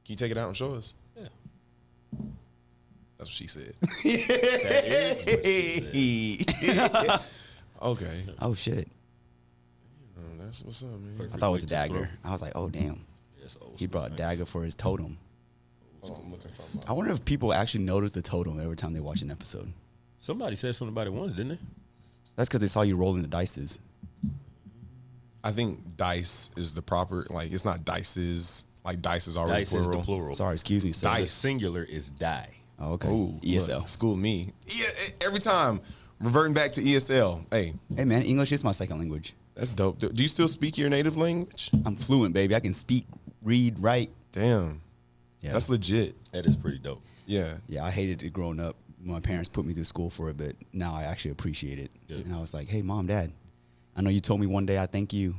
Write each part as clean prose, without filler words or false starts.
Can you take it out and show us? Yeah. That's what she said. That is what she said. Okay. Oh shit! That's what's up, man. Perfect. I thought it was a Way to dagger. throw. I was like, oh damn. Yes, old He school, brought a man. dagger for his totem. Oh, I'm looking for I wonder if people actually notice the totem every time they watch an episode. Somebody said something about it once, didn't they? That's because they saw you rolling the dices. I think dice is the proper, like, it's not dices. Like, dice is already Dice plural. is the plural. Sorry, excuse me, sir. The Dice. singular is die. Oh, okay. Ooh, ESL. look, school me. Yeah, every time. Reverting back to ESL. Hey, Hey man, English is my second language. that's dope. Do you still speak your native language? I'm fluent, baby. I can speak, read, write. Damn. Yeah. That's legit. That is pretty dope. Yeah. Yeah, I hated it growing up. My parents put me through school for it, but now I actually appreciate it. Yeah. And I was like, hey, mom, dad, I know you told me one day I thank you.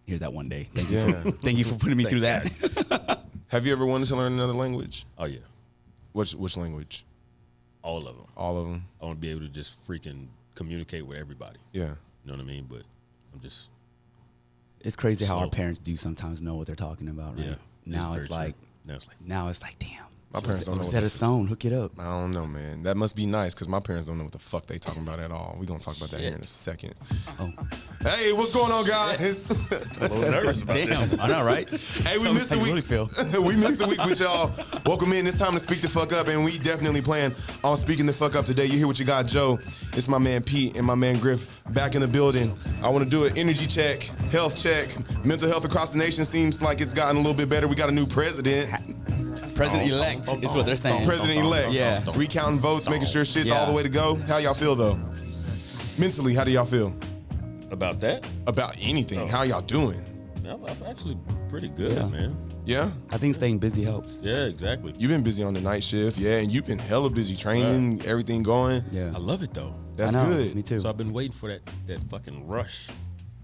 Here's that one day. Thank you, Yeah. thank you for putting me through that. Thanks, Have you ever wanted to learn another language? Oh yeah, Which language? all of them. All of them? I want to be able to just freaking communicate with everybody. Yeah. You know what I mean? But I'm just It's crazy how our So- parents do sometimes know what they're talking about, right? yeah. Now very it's true. like, now it's like damn. My parents don't know what Rosetta the Stone, hook it up. I don't know, man. That must be nice because my parents don't know what the fuck they talking about at all. We're going to talk about that here in a second. Oh, Hey, what's going on, guys? I'm a little nervous about this. damn. I know, right? Hey, we Tell me missed how the you week. really feel. We missed the week with y'all. Welcome in. It's time to speak the fuck up, and we definitely plan on speaking the fuck up today. You hear what you got, Joe. It's my man Pete and my man Griff back in the building. I want to do an energy check, health check. Mental health across the nation seems like it's gotten a little bit better. We got a new president. President-elect is what they're saying. President-elect. Yeah. Recounting votes, making sure shit's Yeah. all the way to go. How y'all feel, though? Mentally, how do y'all feel? About that, About anything. How y'all doing? I'm actually pretty good, Yeah. man. Yeah? I think staying busy helps. Yeah, exactly. You've been busy on the night shift, yeah, and you've been hella busy training, everything going. Yeah. I love it though. That's I know, good. Me too. So I've been waiting for that fucking rush.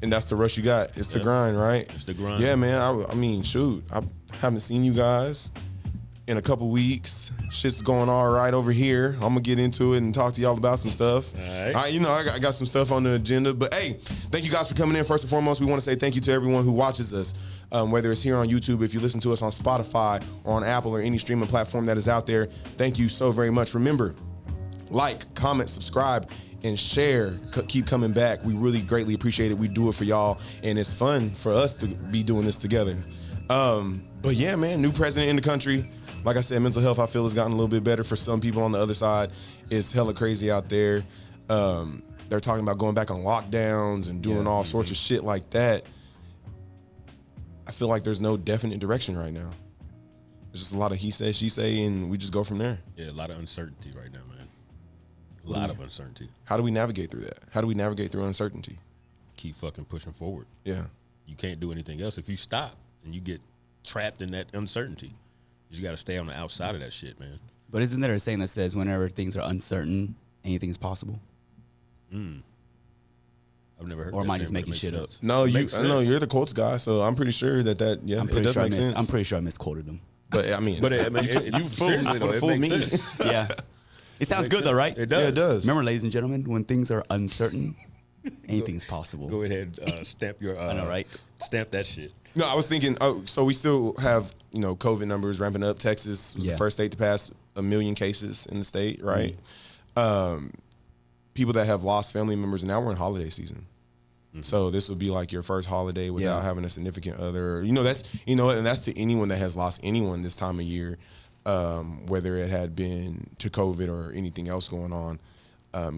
And that's the rush you got. It's the Yeah. grind, right? It's the grind. Yeah, man. I mean, shoot. I haven't seen you guys in a couple weeks. Shit's going all right over here. I'm going to get into it and talk to y'all about some stuff. All right. I got some stuff on the agenda. But, hey, thank you guys for coming in. First and foremost, we want to say thank you to everyone who watches us, whether it's here on YouTube, if you listen to us on Spotify or on Apple or any streaming platform that is out there. Thank you so very much. Remember, like, comment, subscribe, and share. Keep coming back. We really greatly appreciate it. We do it for y'all, and it's fun for us to be doing this together. But yeah, man, new president in the country. Like I said, mental health, I feel, has gotten a little bit better for some people on the other side. It's hella crazy out there. They're talking about going back on lockdowns and doing all sorts of shit like that. I feel like there's no definite direction right now. There's just a lot of he say, she say, and we just go from there. Yeah, a lot of uncertainty right now, man. A lot of uncertainty. How do we navigate through that? How do we navigate through uncertainty? Keep fucking pushing forward. Yeah. You can't do anything else. If you stop and you get trapped in that uncertainty, you just got to stay on the outside of that shit, man. But isn't there a saying that says whenever things are uncertain, anything is possible? I've never heard. Or am that I just saying, but it making makes shit up? sense. No, Makes I know sense. you're the quotes guy, so I'm pretty sure that yeah, I'm it pretty does sure make sense. I'm pretty sure I misquoted them. But I mean, But you fooled me. Yeah. It sounds good though, right? It does. Yeah, it does. Remember, ladies and gentlemen, when things are uncertain, anything's possible. Go ahead, stamp your. I know, right? Stamp that shit. No, I was thinking. Oh, so we still have COVID numbers ramping up. Texas was the Yeah. first state to pass 1 million cases in the state, right? Mm-hmm. People that have lost family members, and now we're in holiday season. So this will be like your first holiday without Yeah. having a significant other. And that's to anyone that has lost anyone this time of year, whether it had been to COVID or anything else going on,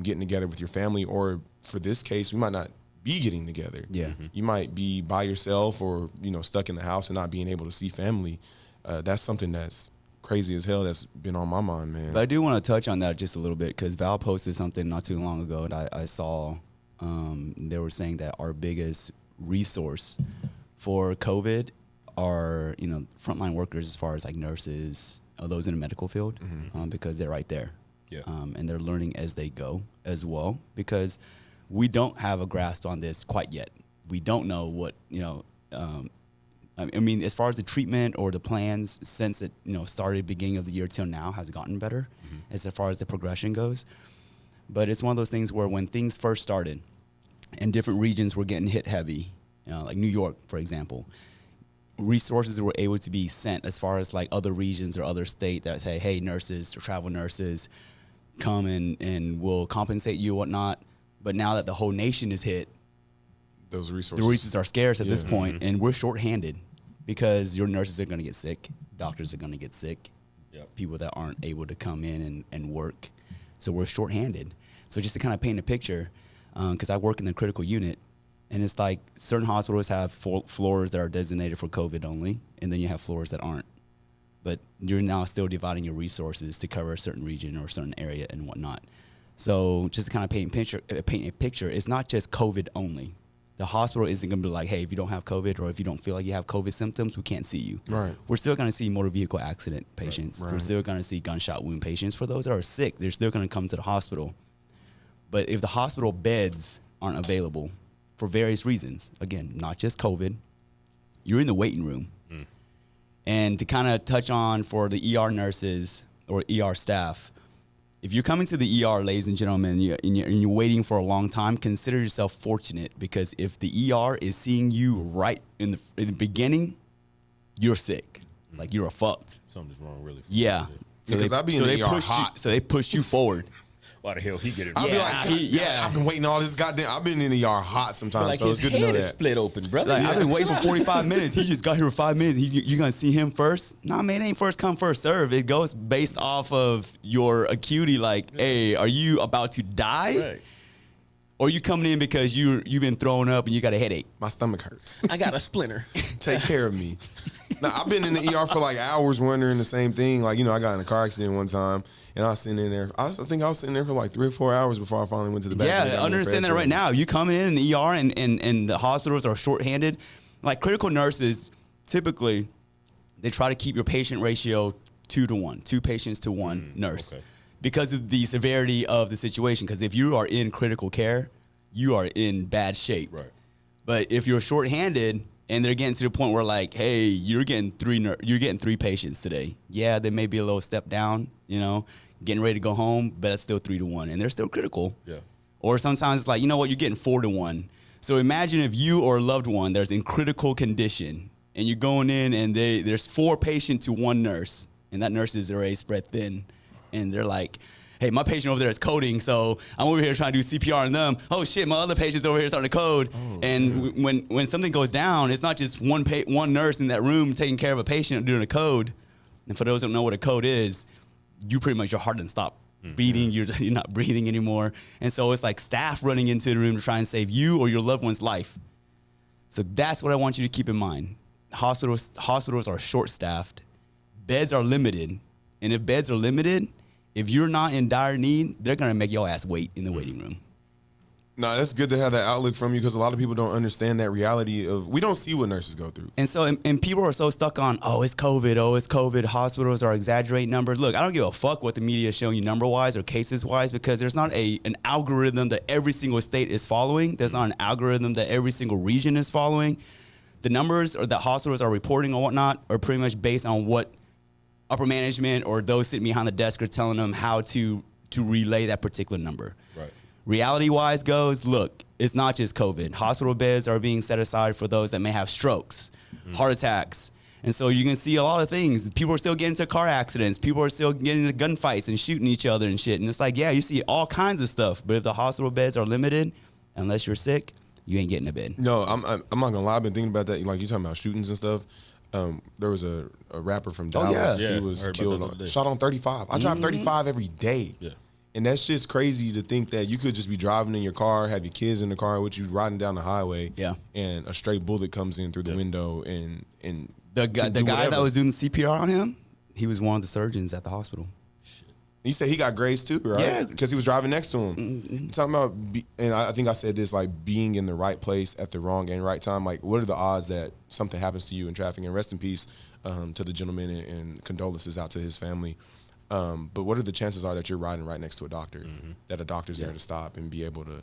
getting together with your family, or for this case, we might not be getting together. Yeah. You might be by yourself or, stuck in the house and not being able to see family. That's something that's crazy as hell that's been on my mind, man. But I do want to touch on that just a little bit because Val posted something not too long ago, and I saw they were saying that our biggest resource for COVID are frontline workers as far as like nurses, those in the medical field, because they're right there, Yeah. and they're learning as they go as well because we don't have a grasp on this quite yet. We don't know what I mean, as far as the treatment or the plans since it started beginning of the year till now has gotten better as far as the progression goes. But it's one of those things where when things first started and different regions were getting hit heavy, like New York, for example, resources were able to be sent as far as like other regions or other state that say, hey, nurses or travel nurses, come and we'll compensate you or whatnot. But now that the whole nation is hit, those the resources resources are scarce at this point, and we're shorthanded because your nurses are going to get sick, doctors are going to get sick, people that aren't able to come in and work. So we're shorthanded. So just to kind of paint a picture, because I work in the critical unit, and it's like certain hospitals have floors that are designated for COVID only, and then you have floors that aren't. But you're now still dividing your resources to cover a certain region or a certain area and whatnot. So just to kind of paint a picture, it's not just COVID only. The hospital isn't going to be like, hey, if you don't have COVID or if you don't feel like you have COVID symptoms, we can't see you. Right. We're still going to see motor vehicle accident patients. Right. We're still going to see gunshot wound patients. For those that are sick, they're still going to come to the hospital. But if the hospital beds aren't available for various reasons, again, not just COVID, you're in the waiting room. And to kind of touch on for the ER nurses or ER staff, if you're coming to the ER, ladies and gentlemen, and you're waiting for a long time, consider yourself fortunate, because if the ER is seeing you right in the beginning, you're sick. Like, you're fucked. Something's wrong, really. Yeah. So because I be in the ER hot. So they push you forward. Why the hell he get it? I'll be Yeah, like, I've been waiting all this goddamn. I've been in the ER hot sometimes, Like so it's his good to know head is that. split open, brother. Like, I've been waiting for 45 minutes. He just got here for 5 minutes. You gonna see him first? Nah, man, it ain't first come, first serve. It goes based off of your acuity. Like, hey, are you about to die? Right. Or you coming in because you've been throwing up and you got a headache? My stomach hurts. I got a splinter. Take care of me. Now, I've been in the ER for like hours wondering the same thing. Like, I got in a car accident one time, and I was sitting in there. I think I was sitting there for like 3 or 4 hours before I finally went to the back. Yeah, understand that right now. You coming in the ER and the hospitals are shorthanded. Like, critical nurses, typically, they try to keep your patient ratio 2 to 1, 2 patients to 1 nurse. Okay. Because of the severity of the situation. Because if you are in critical care, you are in bad shape. Right. But if you're shorthanded and they're getting to the point where, like, hey, you're getting 3 patients today. Yeah, they may be a little step down, getting ready to go home, but it's still 3 to 1, and they're still critical. Yeah. Or sometimes it's like, you know what, you're getting 4 to 1. So imagine if you or a loved one there's in critical condition, and you're going in and there's 4 patients to 1 nurse, and that nurse is already spread thin, and they're like, hey, my patient over there is coding, so I'm over here trying to do CPR on them. Oh shit, my other patient's over here starting to code. And when something goes down, it's not just one nurse in that room taking care of a patient doing a code. And for those who don't know what a code is, your heart doesn't stop beating. You're not breathing anymore. And so it's like staff running into the room to try and save you or your loved one's life. So that's what I want you to keep in mind. Hospitals are short-staffed. Beds are limited. And if beds are limited, if you're not in dire need, they're going to make your ass wait in the waiting room. No, that's good to have that outlook from you, because a lot of people don't understand that reality of, we don't see what nurses go through. And so, and people are so stuck on, oh, it's COVID. Hospitals are exaggerating numbers. Look, I don't give a fuck what the media is showing you number-wise or cases-wise, because there's not an algorithm that every single state is following. There's not an algorithm that every single region is following. The numbers or that hospitals are reporting or whatnot are pretty much based on what upper management or those sitting behind the desk are telling them how to relay that particular number. Right. Reality-wise goes, look, it's not just COVID. Hospital beds are being set aside for those that may have strokes, heart attacks. And so you can see a lot of things. People are still getting into car accidents. People are still getting into gunfights and shooting each other and shit. And it's like, yeah, you see all kinds of stuff. But if the hospital beds are limited, unless you're sick, you ain't getting a bed. No, I'm not going to lie. I've been thinking about that. Like, you talking about shootings and stuff. There was a rapper from Dallas. yeah. He was Heard about killed, that the other day. shot on 35. I drive 35 every day. Yeah. And that's just crazy to think that you could just be driving in your car, have your kids in the car with you, riding down the highway. Yeah. And a straight bullet comes in through the window and The can guy do that whatever. was doing CPR on him, he was one of the surgeons at the hospital. You said he got grazed too, right? Yeah. Because he was driving next to him. You're talking about, and I think I said this, like, being in the right place at the wrong and right time. Like, what are the odds that something happens to you in traffic? And rest in peace to the gentleman, and condolences out to his family. But what are the chances are that you're riding right next to a doctor, that a doctor's there to stop and be able to,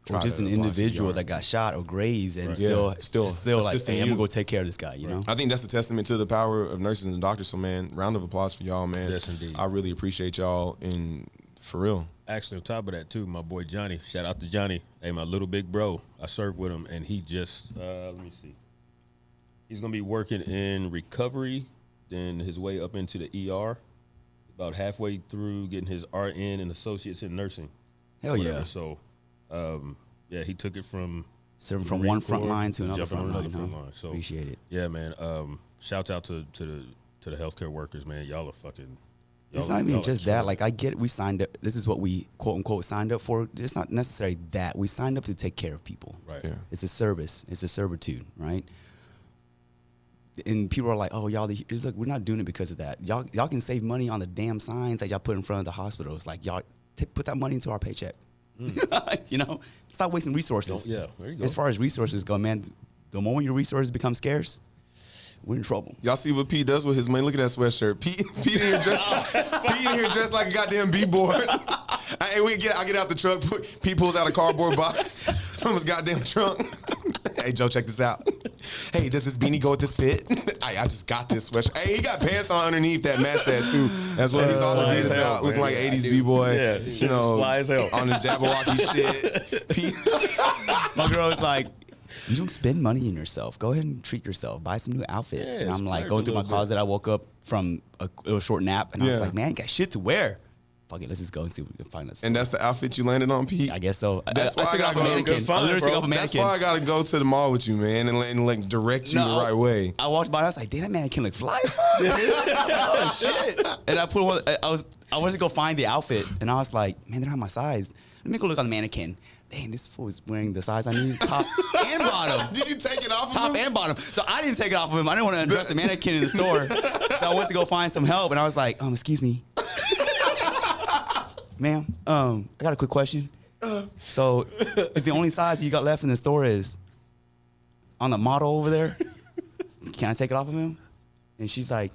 try Or just to an apply individual CPR. that got shot or grazed and Yeah. still like, assisting hey, I'm you. gonna go take care of this guy, you know? I think that's a testament to the power of nurses and doctors. So, man, round of applause for y'all, man. Yes, indeed. I really appreciate y'all, and for real. Actually, on top of that, too, my boy Johnny, shout out to Johnny. Hey, my little big bro, I served with him, and he just, let me see. He's gonna be working in recovery, then his way up into the ER. About halfway through getting his RN and associates in nursing. Hell yeah! So, yeah, he took it from serving from one front line to another front line. So appreciate it. Yeah, man. Shout out to the healthcare workers, man. Y'all are fucking. It's not even just that. Like, I get we signed up. This is what we quote unquote signed up for. It's not necessarily that we signed up to take care of people. Right. Yeah. It's a service. It's a servitude, right? And people are like, "Oh, y'all, look, we're not doing it because of that. Y'all can save money on the damn signs that y'all put in front of the hospitals. Like, y'all put that money into our paycheck. You know, stop wasting resources. Yeah, there you go. As far as resources go, man, the moment your resources become scarce, we're in trouble. Y'all see what Pete does with his money? Look at that sweatshirt. Pete in here dressed like a goddamn b-board. I get out the truck. Pete pulls out a cardboard box from his goddamn trunk. Hey, Joe, check this out. Hey, does this beanie go with this fit? I just got this sweatshirt. Hey, he got pants on underneath that match that too. As well, he's all Adidas out, looking like 80s b-boy. Yeah, you know, fly as hell. on his Jabberwocky shit. My girl was like, "You don't spend money on yourself. Go ahead and treat yourself. Buy some new outfits." Yeah, and I'm like splurge going a through my little bit. closet. I woke up from a short nap, and I was Yeah. like, "Man, you got shit to wear. Fuck it, let's just go and see what we can find." And that's the outfit you landed on, Pete? I guess so. That's why I took it I off a gotta go. mannequin. Good find, I literally took bro. off a That's mannequin. why I gotta go to the mall with you, man, and like direct you the right way. I walked by and I was like, "Damn, that mannequin look fly." Oh shit! And I put one. I wanted to go find the outfit, and I was like, "Man, they don't have my size. Let me go look on the mannequin." Dang, this fool is wearing the size I need, top and bottom. Did you take it off of Top him? and bottom. So I didn't take it off of him. I didn't want to undress the mannequin in the store. So I went to go find some help, and I was like, excuse me. Ma'am, I got a quick question. So if the only size you got left in the store is on the model over there, can I take it off of him? And she's like,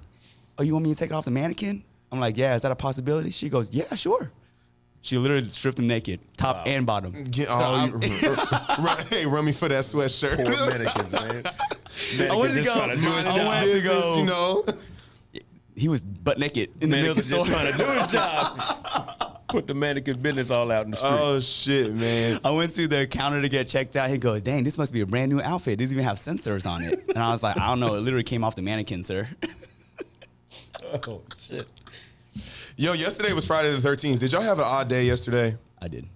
"Oh, you want me to take it off the mannequin?" I'm like, "Yeah, is that a possibility?" She goes, "Yeah, sure." She literally stripped him naked, top and bottom. Hey, run me for that sweatshirt. Poor mannequins, man. I wanted to go. You know. He was butt naked in the middle of the Mannequin's store. just trying to do his job. Put the mannequin business all out in the street. Oh shit, man. I went to the counter to get checked out. He goes, "Dang, this must be a brand new outfit. It doesn't even have sensors on it." And I was like, "I don't know. It literally came off the mannequin, sir." Oh shit. Yo, yesterday was Friday the 13th. Did y'all have an odd day yesterday? I did.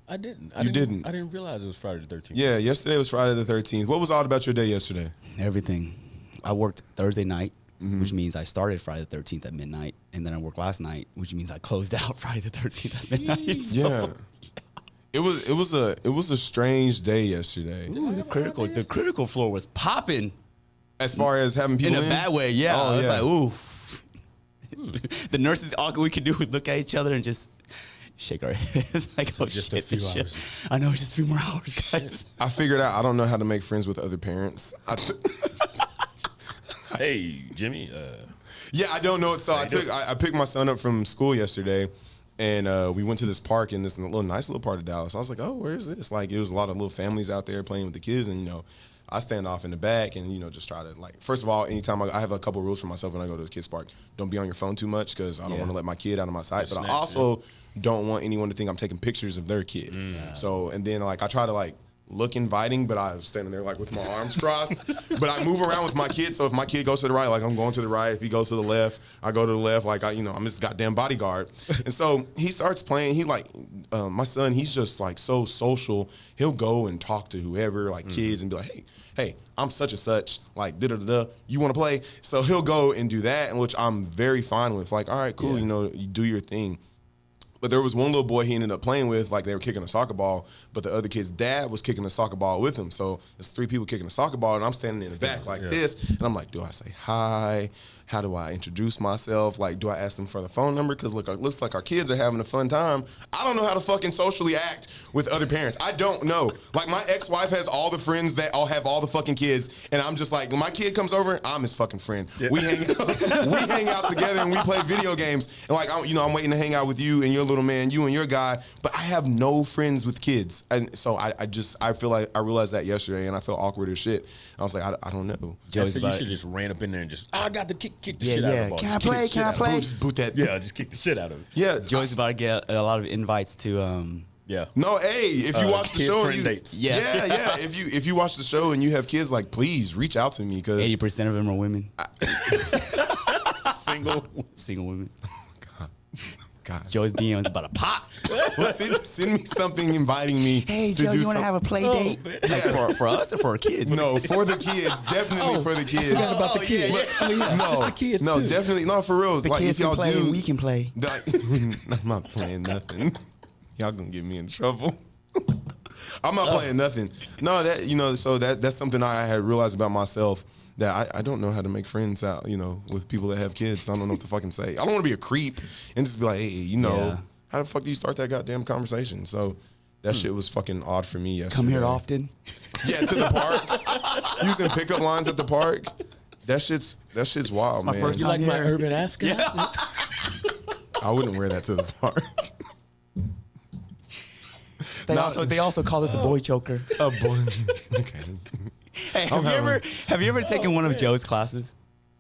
I didn't. You didn't? I didn't realize it was Friday the 13th. Yeah, yesterday was Friday the 13th. What was odd about your day yesterday? Everything. I worked Thursday night, which means I started Friday the 13th at midnight, and then I worked last night, which means I closed out Friday the 13th at midnight. So, Yeah. It was a strange day yesterday. Ooh, the critical floor was popping As far as having people in a bad way. Yeah, Oh, I was yeah. like, ooh. The nurses, all we could do was look at each other and just shake our heads like, "Oh just shit, a few shit." hours. I know, just a few more hours, guys. I figured out I don't know how to make friends with other parents. Hey, Jimmy. Yeah, I don't know. So I picked my son up from school yesterday, and we went to this park in this nice little part of Dallas. I was like, "Oh, where is this?" Like, it was a lot of little families out there playing with the kids, and I stand off in the back and just try to, like, first of all, anytime I have a couple rules for myself when I go to the kids park. Don't be on your phone too much because I don't want to let my kid out of my sight. But I also don't want anyone to think I'm taking pictures of their kid. So, and then like I try to like look inviting, but I was standing there like with my arms crossed. But I move around with my kid, so if my kid goes to the right, like I'm going to the right. If he goes to the left, I go to the left. Like I'm his goddamn bodyguard. And so he starts playing. He like my son. He's just like so social. He'll go and talk to whoever, like kids, and be like, hey, I'm such and such. Like you want to play? So he'll go and do that, and which I'm very fine with. Like, all right, cool. You do your thing. But there was one little boy he ended up playing with, like they were kicking a soccer ball, but the other kid's dad was kicking the soccer ball with him. So it's 3 people kicking the soccer ball, and I'm standing in the back like this. And I'm like, do I say hi? How do I introduce myself? Like, do I ask them for the phone number? Because look, it looks like our kids are having a fun time. I don't know how to fucking socially act with other parents. I don't know. Like, my ex-wife has all the friends that all have all the fucking kids, and I'm just like, when my kid comes over, I'm his fucking friend. Yeah. We hang out together and we play video games. And like, I'm waiting to hang out with you and your little man, you and your guy, but I have no friends with kids. And so I feel like I realized that yesterday, and I felt awkward as shit. I was like, I don't know. So you should just ran up in there and just, I got to kick the shit out of the ball. Can I play? Can I play? Just boot that. Yeah, just kick the shit out of it. Yeah. Joey's about to get a lot of invites to Yeah. No, hey, if you watch the show, kid-friend dates. yeah. If you watch the show and you have kids, like, please reach out to me because 80% of them are women. Single women. gosh. Joe's DM is about to pop. Well, send me something inviting me. Hey, to Joe, do you want to have a play date? Like for us or for our kids? No, for the kids, definitely for the kids. Forgot about the kids. No, just the kids no, too. definitely, no, for real. The Like kids if y'all can play do, and we can play. I'm not playing nothing. Y'all gonna get me in trouble. I'm not playing nothing. No, that so that's something I had realized about myself. That I don't know how to make friends out, with people that have kids. I don't know what to fucking say. I don't want to be a creep and just be like, hey, how the fuck do you start that goddamn conversation? So that shit was fucking odd for me yesterday. Come here often. Yeah, to the park. Using pickup lines at the park. That shit's wild, man. first You time like my here. urban ascot? I wouldn't wear that to the park. They also call this a boy choker. A boy. Okay. Hey, have you ever taken one of Joe's classes?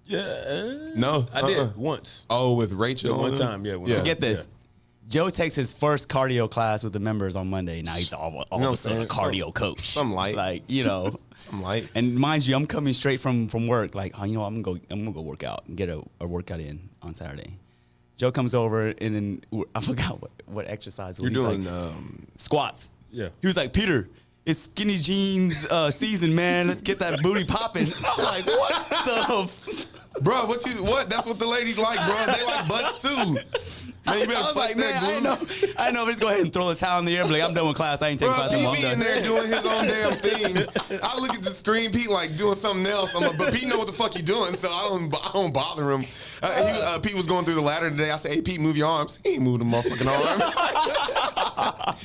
Yeah. No, I did once. Oh, with Rachel. One time, yeah. Yeah. Get this. Joe takes his first cardio class with the members on Monday. Now he's all of a sudden a cardio coach. Some light. Like, Some light. And mind you, I'm coming straight from work. Like, I'm gonna go work out and get a workout in on Saturday. Joe comes over and then I forgot what exercise. You're doing squats. Yeah. He was like, Peter, it's skinny jeans season, man. Let's get that booty popping. I'm like, what the? Bro, what? That's what the ladies like, bro. They like butts too. Man, you better I was flex like, man, that glute. I know. Let's go ahead and throw the towel in the air. But like, I'm done with class. I ain't taking Bro, class anymore. Pete I'm be in done. there doing his own damn thing. I look at the screen, Pete like doing something else. I'm like, but Pete know what the fuck he doing, so I don't bother him. Pete was going through the ladder today. I said, hey, Pete, move your arms. He ain't moved the motherfucking arms.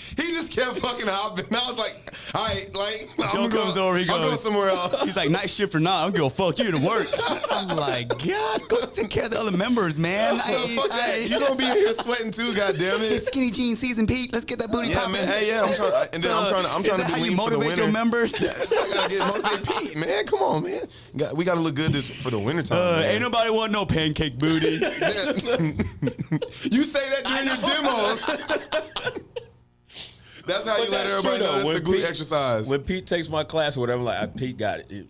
He just kept fucking hopping. I was like, all right, like, Joe comes over. He I'll go goes somewhere else. He's like, night shift or not, I'm gonna fuck you to work. I'm like, God, go take care of the other members, man. Fuck that. You gonna be in here sweating too, goddamn it. It's skinny jeans season, Pete. Let's get that booty Yeah, popping. man. Hey, yeah. I'm trying to how be you lean for the motivate winter. your members? Yeah, I gotta get motivated, Pete, man. Come on, man. We gotta look good for the winter time. Man. Ain't nobody want no pancake booty. You say that during your demos. That's how you let everybody know that's a glute exercise. When Pete takes my class or whatever, like Pete got it, Yeah,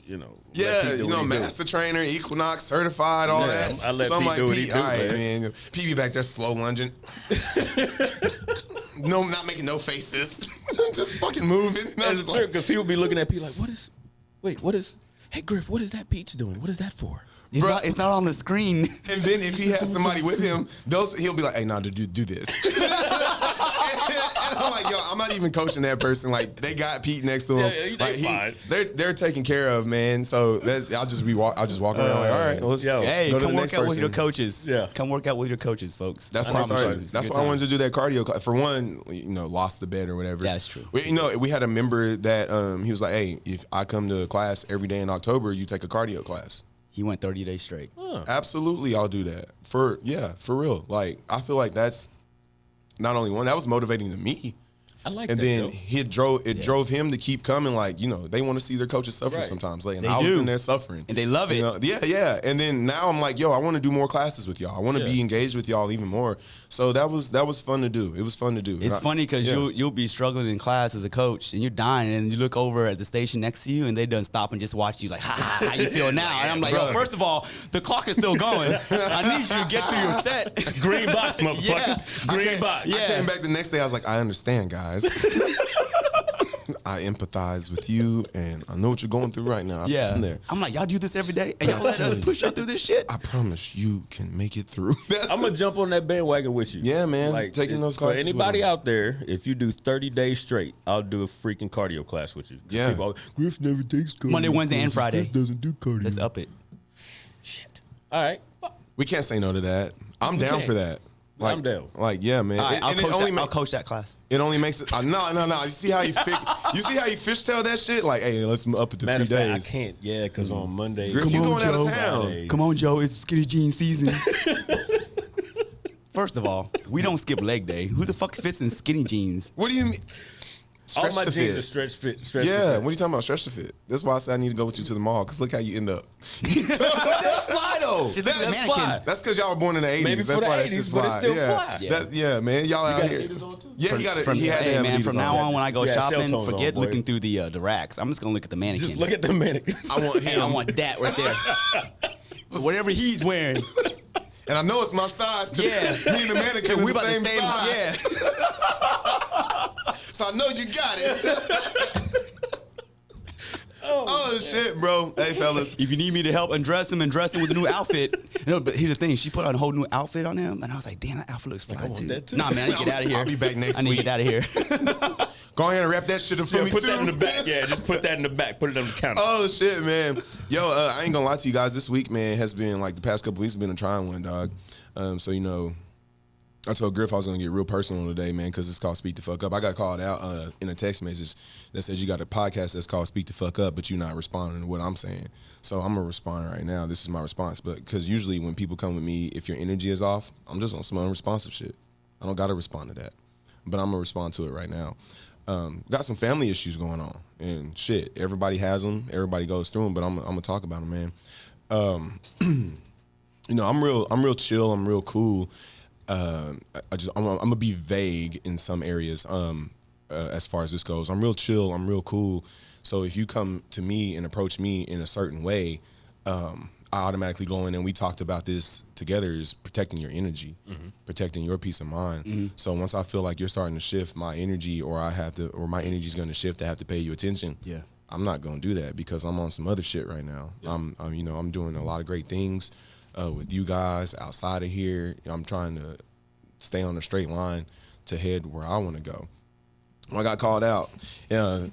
Pete do what he do. master trainer, Equinox, certified, all that. I let so I'm Pete like, do what he Pete, do, all right, man. man. Pete be back there slow lunging. No, not making no faces. Just fucking moving. That's true, because people be looking at Pete like, hey, Griff, what is that Pete's doing? What is that for? It's not on the screen. And then if he has somebody with him, he'll be like, hey, no, do this. And I'm like, yo, I'm not even coaching that person. Like, they got Pete next to him. Yeah, like, they're taken care of, man. So I'll just walk around like, all right, let's go Hey, to come the work next out with person. your coaches. Yeah. Come work out with your coaches, folks. That's why I wanted to do that cardio class. For one, lost the bet or whatever. That's true. We had a member that he was like, hey, if I come to class every day in October, you take a cardio class. He went 30 days straight. Absolutely, I'll do that. For real. Like, I feel like that's not only one, that was motivating to me. I like and that. then Joe. it drove him to keep coming. Like, they want to see their coaches suffer sometimes. Like, and They I was do. in there suffering, And they love it. Yeah. And then now I'm like, yo, I want to do more classes with y'all. I want to be engaged with y'all even more. So that was fun to do. It was fun to do. It's funny because you'll be struggling in class as a coach and you're dying and you look over at the station next to you and they done stop and just watch you like, how you feel now? And I'm like, yo, first of all, the clock is still going. I need you to get through your set. Green box, motherfuckers. Yeah. Green box. I came back the next day. I was like, I understand, guys. I empathize with you, and I know what you're going through right now. I've been there. I'm like, y'all do this every day, and y'all let us push you through this shit. I promise you can make it through. I'm gonna jump on that bandwagon with you. Yeah, man. Taking those classes For anybody with 'em. out there, if you do 30 days straight, I'll do a freaking cardio class with you. Yeah. People, Griff never takes cardio. Monday, Wednesday, and classes. Friday. Griff doesn't do cardio. Let's up it. Shit. All right. We can't say no to that. I'm down can't. for that. Like, I'm down. Like, yeah, man. All right, I'll It coach that class. only makes it. No. You see how you fishtail that shit? Like, hey, let's up it to Matter 3 of fact, days. I can't. Yeah, because on Monday. Griff, you going out of town? Fridays. Come on, Joe. It's skinny jean season. First of all, we don't skip leg day. Who the fuck fits in skinny jeans? What do you mean? Stretch All my to jeans fit. are stretch fit. Yeah, what are you talking about? Stretch to fit. That's why I said I need to go with you to the mall. Cause look how you end up. That's fly though. That's fly. That's because y'all were born in the 80s. Maybe That's for why the that's 80s, just but it's fly. still yeah. fly. Yeah, man. Y'all out got here. Adidas on too? Yeah, he got it. He had to Hey have man, Adidas from on. now on when I go Yeah, shell shopping, tones on, forget boy. looking through the racks. I'm just gonna look at the mannequin. Just look at the mannequin. I want him. I want that right there. Whatever he's wearing. And I know it's my size. Cause Yeah. me and the mannequin We are the about same the same size. Yeah. So I know you got it. Oh shit, bro. Hey, fellas. If you need me to help undress him and dress him with a new outfit. No, but here's the thing. She put on a whole new outfit on him. And I was like, damn, that outfit looks fly want too. that too. Nah, man, I need to get out of here. I'll be back next I need week. to get out of here. Go ahead and wrap that shit up for me Put too. that in the back. Yeah, just put that in the back. Put it on the counter. Oh shit, man. Yo, I ain't gonna lie to you guys. This week, man, has been like the past couple weeks been a trying one, dog. So you know, I told Griff I was gonna get real personal today, man, because it's called Speak the Fuck Up. I got called out in a text message that says you got a podcast that's called Speak the Fuck Up, but you're not responding to what I'm saying. So I'm gonna respond right now. This is my response, but because usually when people come with me, if your energy is off, I'm just on some unresponsive shit. I don't gotta respond to that, but I'm gonna respond to it right now. Got some family issues going on, and shit. Everybody has them. Everybody goes through them, but I'm gonna talk about them, man. You know, I'm real chill. I'm real cool. I'm gonna be vague in some areas. As far as this goes, I'm real chill. I'm real cool. So if you come to me and approach me in a certain way, I automatically go in and we talked about this together is protecting your energy, protecting your peace of mind. So once I feel like you're starting to shift my energy or my energy is going to shift, I have to pay you attention. Yeah. I'm not going to do that because I'm on some other shit right now. Yeah. I'm doing a lot of great things with you guys outside of here. I'm trying to stay on a straight line to head where I want to go. When I got called out,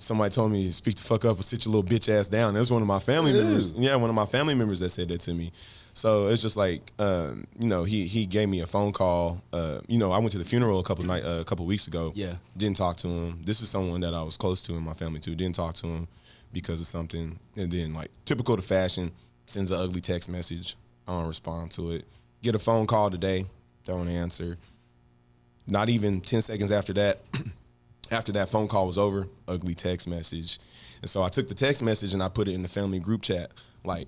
somebody told me, speak the fuck up or sit your little bitch ass down. That was one of my family members. Yeah, one of my family members that said that to me. So it's just like, he gave me a phone call. I went to the funeral a couple weeks ago. Yeah. Didn't talk to him. This is someone that I was close to in my family too. Didn't talk to him because of something. And then like typical to fashion, sends an ugly text message. I don't respond to it. Get a phone call today. Don't answer. Not even 10 seconds after that. After that phone call was over, ugly text message. And so I took the text message and I put it in the family group chat.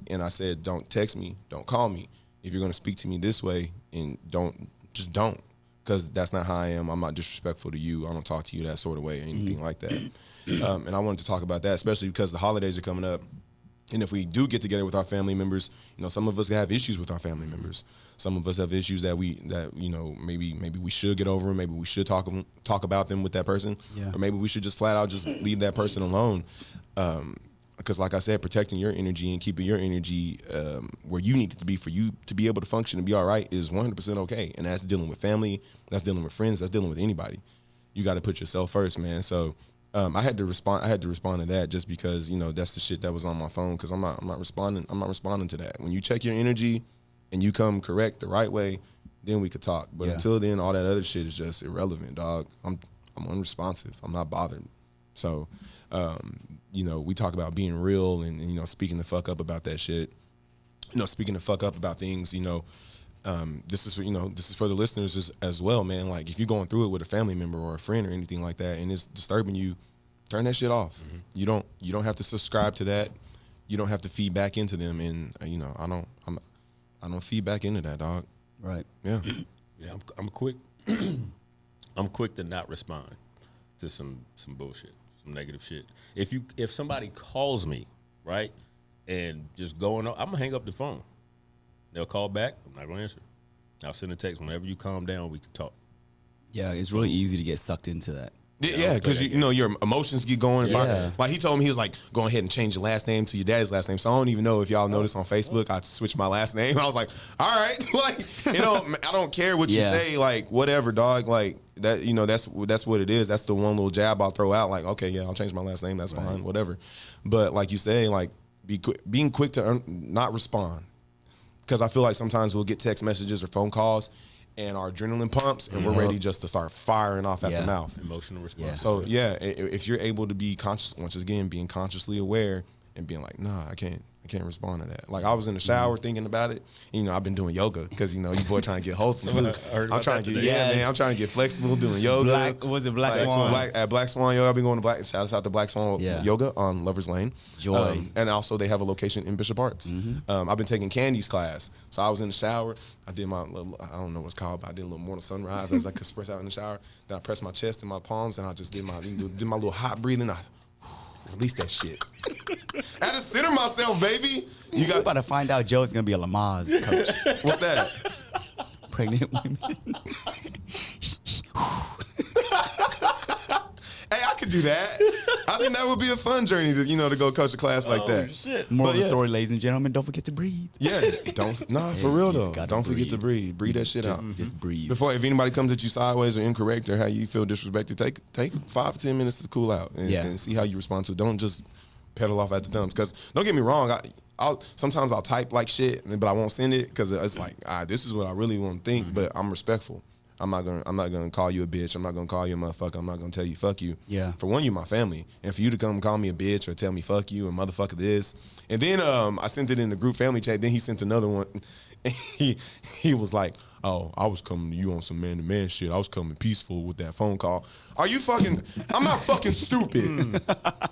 And I said, don't text me, don't call me. If you're gonna speak to me this way, and don't. Because that's not how I am. I'm not disrespectful to you. I don't talk to you that sort of way or anything like that. And I wanted to talk about that, especially because the holidays are coming up. And if we do get together with our family members, some of us have issues with our family members. Some of us have issues that maybe we should get over them. Maybe we should talk about them with that person. Yeah. Or maybe we should just flat out just leave that person alone. Because like I said, protecting your energy and keeping your energy where you need it to be for you to be able to function and be all right is 100% okay. And that's dealing with family, that's dealing with friends, that's dealing with anybody. You got to put yourself first, man. So I had to respond to that just because, that's the shit that was on my phone because I'm not responding to that. When you check your energy and you come correct the right way, then we could talk. But until then, all that other shit is just irrelevant, dog. I'm unresponsive. I'm not bothered. So, we talk about being real and speaking the fuck up about that shit. Speaking the fuck up about things, this is for the listeners as well, man. Like if you're going through it with a family member or a friend or anything like that and it's disturbing you, turn that shit off. You don't have to subscribe to that. You don't have to feed back into them, and I don't feed back into that, dog. Right. Yeah. Yeah, I'm quick. I'm quick to not respond to some bullshit, some negative shit. If somebody calls me, right, and just going on, I'm gonna hang up the phone. They'll call back. I'm not gonna answer. I'll send a text. Whenever you calm down, we can talk. Yeah, it's really easy to get sucked into that. Yeah, because your emotions get going. Yeah. Like he told me, he was like, go ahead and change your last name to your daddy's last name. So I don't even know if y'all noticed on Facebook, I switched my last name. I was like, all right, I don't care what you say, like whatever, dog. Like that, that's what it is. That's the one little jab I'll throw out. Like, okay, yeah, I'll change my last name. That's fine, whatever. But like you say, like being quick to not respond, because I feel like sometimes we'll get text messages or phone calls. And our adrenaline pumps, and we're ready just to start firing off at the mouth. Emotional response. Yeah. So, if you're able to be conscious, once again, being consciously aware and being like, nah, I can't I can't respond to that. Like I was in the shower thinking about it. You know, I've been doing yoga because you know your boy trying to get wholesome too. I'm trying to get man. I'm trying to get flexible doing yoga. Black Swan? At Black Swan Yoga. I've been going to shout out to Black Swan Yoga on Lovers Lane. Joy. And also they have a location in Bishop Arts. I've been taking Candy's class. So I was in the shower. I did my little, I don't know what's called, but I did a little morning sunrise as I could express out in the shower. Then I pressed my chest and my palms and I just did my little hot breathing. I release that shit. I had to center myself, baby. You got about to find out Joe's gonna be a Lamaze coach. What's that? Pregnant women. Hey, I could do that. I think that would be a fun journey to go coach a class like that. Shit. Moral of the story, ladies and gentlemen, don't forget to breathe. Yeah, for real though. Don't forget to breathe. Breathe that shit out. Just breathe. Before, if anybody comes at you sideways or incorrect or how you feel disrespected, take 5 to 10 minutes to cool out and see how you respond to it. Don't just pedal off at the dumps. Because don't get me wrong, sometimes I'll type like shit, but I won't send it because it's like, this is what I really want to think, but I'm respectful. I'm not gonna call you a bitch. I'm not gonna call you a motherfucker. I'm not gonna tell you fuck you. Yeah. For one, you my family, and for you to come call me a bitch or tell me fuck you and motherfucker this, and then I sent it in the group family chat. Then he sent another one. And he was like, "Oh, I was coming to you on some man to man shit. I was coming peaceful with that phone call. Are you fucking? I'm not fucking stupid.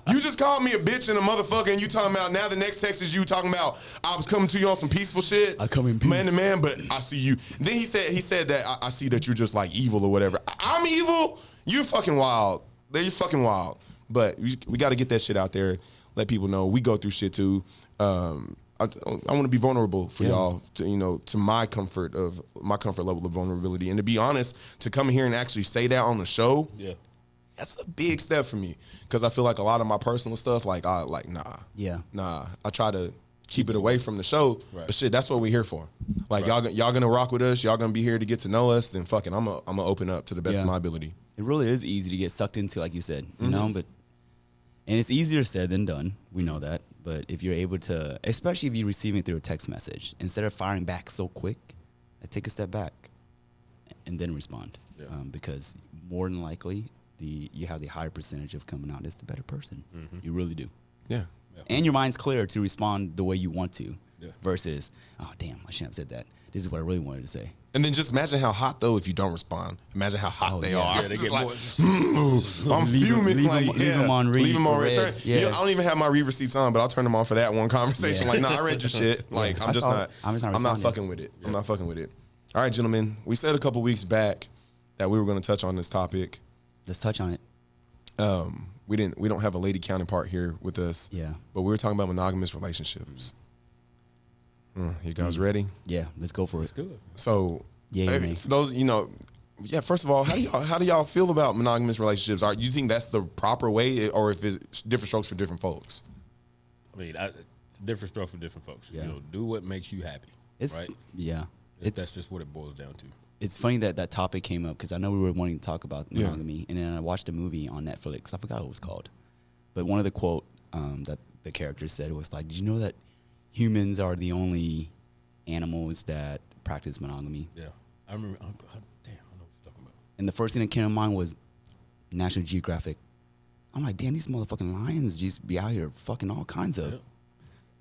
You just called me a bitch and a motherfucker, and you talking about now the next text is you talking about I was coming to you on some peaceful shit. I come in peace. Man to man, but I see you. Then he said that I see that you're just like evil or whatever. I'm evil. You fucking wild. You fucking wild. But we got to get that shit out there. Let people know we go through shit too. I want to be vulnerable for y'all to my comfort level of vulnerability, and to be honest, to come here and actually say that on the show. Yeah. That's a big step for me because I feel like a lot of my personal stuff, nah. I try to keep it away from the show, but shit, that's what we're here for. Like y'all gonna rock with us, y'all gonna be here to get to know us. Then fucking, I'm gonna open up to the best of my ability. It really is easy to get sucked into, like you said, you know, and it's easier said than done. We know that, but if you're able to, especially if you're receiving it through a text message, instead of firing back so quick, take a step back and then respond, because more than likely, you have the higher percentage of coming out as the better person. You really do. Yeah. And your mind's clear to respond the way you want to, versus, oh damn, I shouldn't have said that. This is what I really wanted to say. And then just imagine how hot though if you don't respond. Imagine how hot they are. Yeah, they get like, more. I'm fuming. Leave them on read. Leave them on return. Yeah. I don't even have my read receipts on, but I'll turn them on for that one conversation. Like, I read your shit. Like, I'm not fucking with it. I'm not fucking with it. All right, gentlemen. We said a couple weeks back that we were going to touch on this topic. Let's touch on it. We don't have a lady counterpart here with us. Yeah. But we were talking about monogamous relationships. You guys ready? Yeah, let's go for it. Let's do it. So, for those, first of all, how do y'all feel about monogamous relationships? Do you think that's the proper way, or if it's different strokes for different folks? I mean, different strokes for different folks. Yeah. Do what makes you happy. Right? Yeah. That's just what it boils down to. It's funny that topic came up because I know we were wanting to talk about monogamy, and then I watched a movie on Netflix. I forgot what it was called, but one of the quote that the character said was like, "Did you know that humans are the only animals that practice monogamy?" Yeah, I remember. Damn, I know what you're talking about. And the first thing that came to mind was National Geographic. I'm like, damn, these motherfucking lions just be out here fucking all kinds of.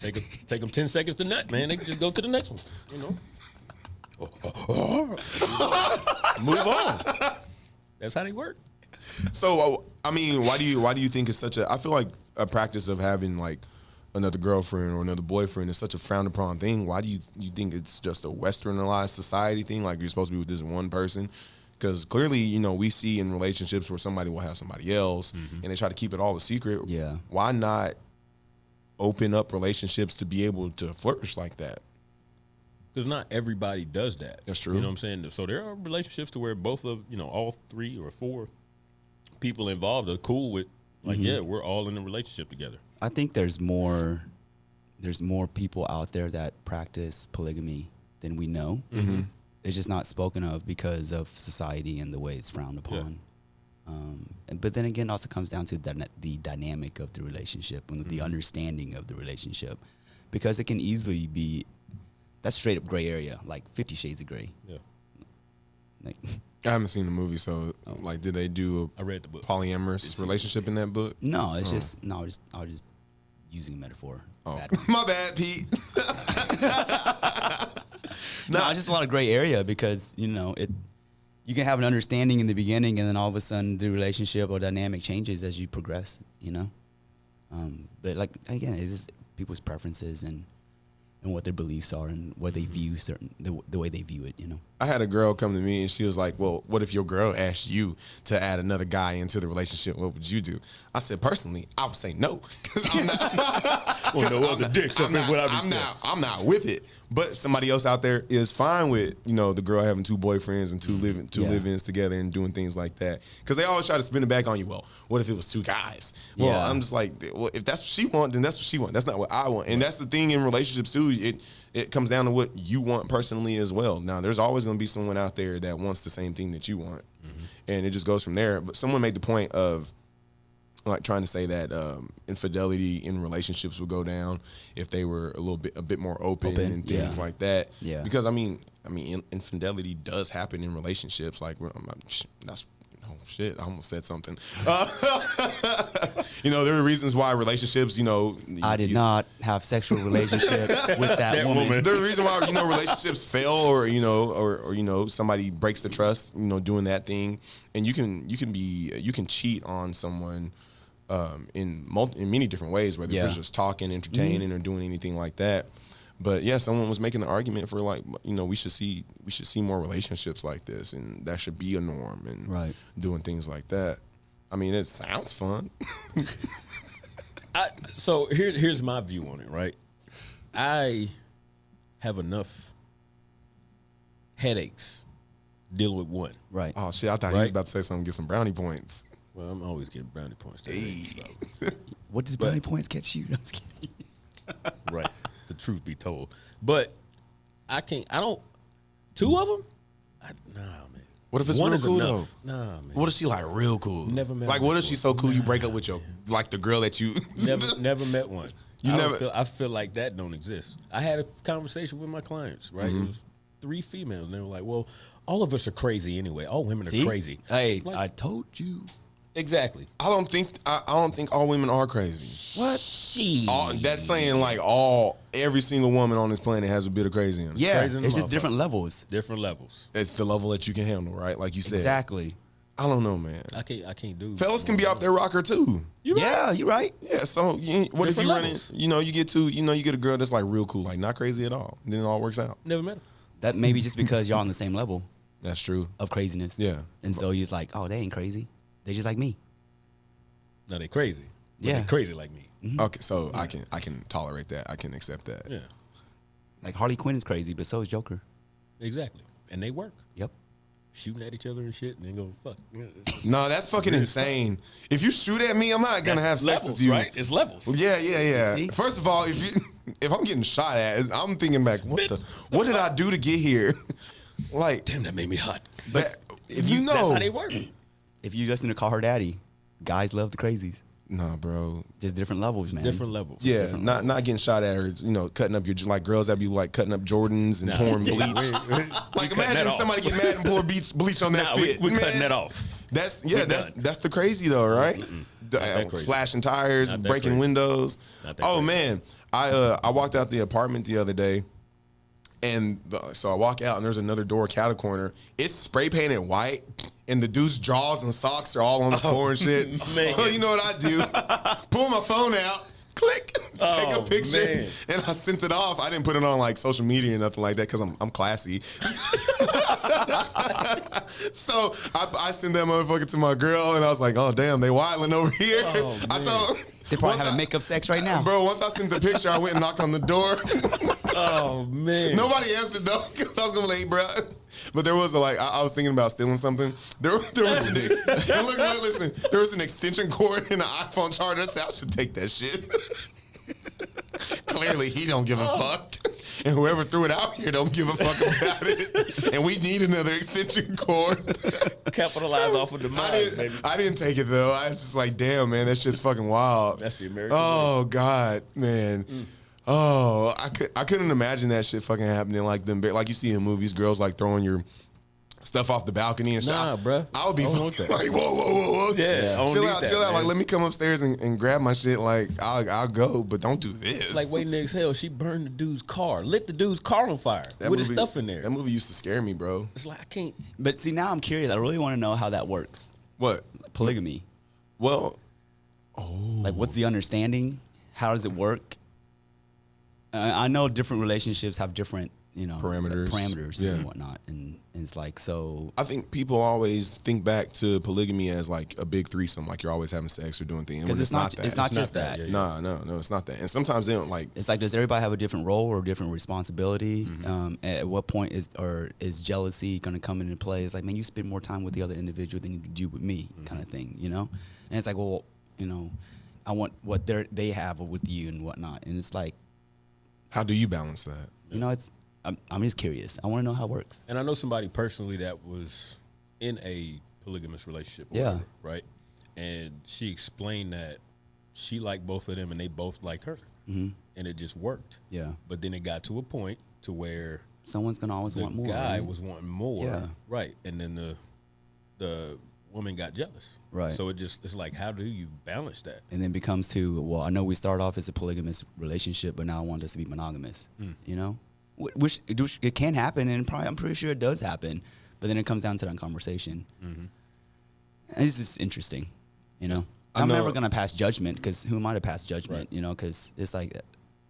Yeah. Take them 10 seconds to nut, man. They can just go to the next one. Move on. That's how they work. So, I mean, why do you think it's such a? I feel like a practice of having like another girlfriend or another boyfriend is such a frowned upon thing. Why do you think it's just a westernized society thing? Like you're supposed to be with this one person? Because clearly, we see in relationships where somebody will have somebody else and they try to keep it all a secret. Yeah. Why not open up relationships to be able to flourish like that? Because not everybody does that. That's true. You know what I'm saying? So there are relationships to where both of, all 3 or 4 people involved are cool with, like, yeah, we're all in a relationship together. I think there's more people out there that practice polygamy than we know. It's just not spoken of because of society and the way it's frowned upon. But then again, it also comes down to the dynamic of the relationship and the understanding of the relationship, because it can easily be that's straight up gray area, like 50 Shades of Grey. Yeah. Like, I haven't seen the movie, so like, did they do I read the book. Polyamorous relationship in that book? No, it's just using a metaphor. Oh, Bad. my bad, Pete. No, it's just a lot of gray area because you can have an understanding in the beginning, and then all of a sudden the relationship or dynamic changes as you progress. But like again, it's just people's preferences and what their beliefs are and what they view the way they view it. I had a girl come to me and she was like, well, what if your girl asked you to add another guy into the relationship? What would you do? I said, personally, I would say no. Because I'm not. Well, no other dicks. I'm not with it. But somebody else out there is fine with, the girl having two boyfriends and two live-ins together and doing things like that. Because they always try to spin it back on you. Well, what if it was two guys? Well, I'm just like, well, if that's what she wants, then that's what she wants. That's not what I want. And that's the thing in relationships too. It comes down to what you want personally as well. Now, there's always going to be someone out there that wants the same thing that you want. And it just goes from there. But someone made the point of like trying to say that infidelity in relationships would go down if they were a bit more open and things like that. Yeah. Because I mean, infidelity does happen in relationships. Like that's. Oh shit! I almost said something. There are reasons why relationships. I did not have sexual relationships with that woman. There's a reason why relationships fail, or somebody breaks the trust. Doing that thing, and you can cheat on someone in many different ways, whether it's just talking, entertaining, or doing anything like that. But yeah, someone was making the argument for like, we should see more relationships like this, and that should be a norm, and doing things like that. I mean, it sounds fun. So here's my view on it. Right, I have enough headaches dealing with one. Right. Oh shit! I thought he was about to say something. Get some brownie points. Well, I'm always getting brownie points. Hey. What does brownie points get you? I'm just kidding. Right. The truth be told, but two of them? Nah, man. What if it's one real cool enough. though? Nah, man. What if she like real cool? Never met like one what if before. she's so cool you break up with the girl that you never met one. I feel like that don't exist. I had a conversation with my clients, right? It was 3 females, and they were like, well, all of us are crazy anyway. All women are crazy. Hey, like, I told you. Exactly. I don't think all women are crazy. What? That's saying like every single woman on this planet has a bit of crazy in her. Yeah, Crazy it's just different levels. Different levels. It's the level that you can handle, right? Like you said. Exactly. I don't know, man. I can't do. Fellas can be off their rocker too. You're right. Yeah. So what if you run in? You get you get a girl that's like real cool, like not crazy at all, and then it all works out. Never met her. That may be just because y'all on the same level That's true. of craziness. Yeah. And so you're like, oh, they ain't crazy. They just like me. No, they crazy. Yeah. They crazy like me. Mm-hmm. Okay, so I can tolerate that. I can accept that. Yeah. Like Harley Quinn is crazy, but so is Joker. Exactly. And they work. Yep. Shooting at each other and shit, and then go fuck. No, that's fucking insane. If you shoot at me, I'm not gonna have sex levels, with you. Right? It's levels. Yeah. See? First of all, if I'm getting shot at, I'm thinking back, what did I do to get here? Like, Damn, that made me hot. but if That's how they work. If you listen to Call Her Daddy, guys love the crazies. nah, bro. Just different levels, man. Different levels. Yeah, Different not getting shot at or cutting up your like girls that be like cutting up Jordans and pouring bleach. Like imagine somebody get mad and pour bleach on that fit. We're Man, cutting that off. That's the crazy though, right? crazy. Slashing tires, Not that breaking crazy. windows. Not that Oh crazy. man, I walked out the apartment the other day, and so I walk out and there's another door cattle corner. It's spray painted white, and the dude's drawers and socks are all on the floor and shit. Man. So you know what I do? Pull my phone out. Click, take a Oh, picture, man. and I sent it off. I didn't put it on like social media or nothing like that because I'm classy. So I sent that motherfucker to my girl, and I was like, "Oh damn, they wilding over here." Oh, I saw They probably once having makeup sex right now. Bro, once I sent the picture, I went and knocked on the door. Oh man. Nobody answered though, because I was gonna be like, bro. But there was I was thinking about stealing something. There was listen, there was an extension cord and an iPhone charger. I said I should take that shit. Clearly, he don't give a fuck, and whoever threw it out here don't give a fuck about it. And we need another extension cord. Capitalize off of the mind, baby. I didn't take it though. I was just like, damn, man, that shit's fucking wild. That's the American Oh God, man. Oh, I couldn't imagine that shit fucking happening like them. Like you see in movies, girls like throwing your stuff off the balcony and shit. Nah, bruh. I would be I don't want that. like, whoa. Yeah, I don't chill need out, that, chill out. man. Like, let me come upstairs and grab my shit. Like, I'll go, but don't do this. Like, wait, next hell, she burned the dude's car, lit the dude's car on fire That with his movie- stuff in there. That movie used to scare me, bro. It's like I can't. But see, now I'm curious. I really want to know how that works. What? Polygamy. Well, Like, what's the understanding? How does it work? I know different relationships have different, parameters Yeah. and whatnot, and it's like so. I think people always think back to polygamy as like a big threesome, like you're always having sex or doing things. Because it's not that. it's not just that, that. yeah. No, it's not that. And sometimes they don't like. It's like, does everybody have a different role or different responsibility? Mm-hmm. At what point is jealousy going to come into play? It's like, man, you spend more time with the other individual than you do with me, kind of thing, And it's like, well, I want what they have with you and whatnot, and it's like, How do you balance that? I'm just curious. I want to know how it works. And I know somebody personally that was in a polygamous relationship. Or Yeah. whatever, right. And she explained that she liked both of them and they both liked her, and it just worked. Yeah. But then it got to a point to where Someone's gonna always the want more. guy right? was wanting more, Yeah. right? And then the woman got jealous, Right. So it's like, how do you balance that? And then becomes to, well, I know we start off as a polygamous relationship, but now I want us to be monogamous. Which it can happen, and probably I'm pretty sure it does happen. But then it comes down to that conversation. And it's just interesting, I'm know- never gonna pass judgment, because who am I to pass judgment? Right. Because it's like,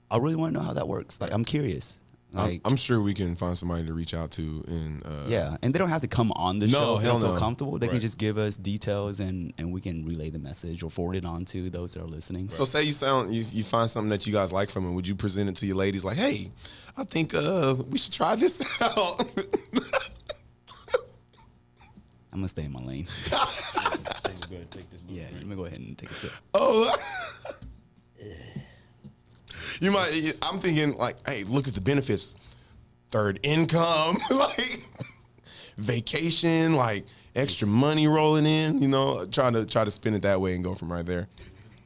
I really want to know how that works. Like, I'm curious. Like, I'm sure we can find somebody to reach out to. And yeah, and they don't have to come on the show if they hell don't feel no. comfortable. They can Right. just give us details, and we can relay the message or forward it on to those that are listening. So say you find something that you guys like from it. Would you present it to your ladies like, hey, I think we should try this out? I'm gonna stay in my lane. Go ahead and take this Yeah, let me go ahead and take a sip. Oh, you might. I'm thinking like, hey, look at the benefits. Third income, like vacation, like extra money rolling in. Trying to spin it that way and go from right there.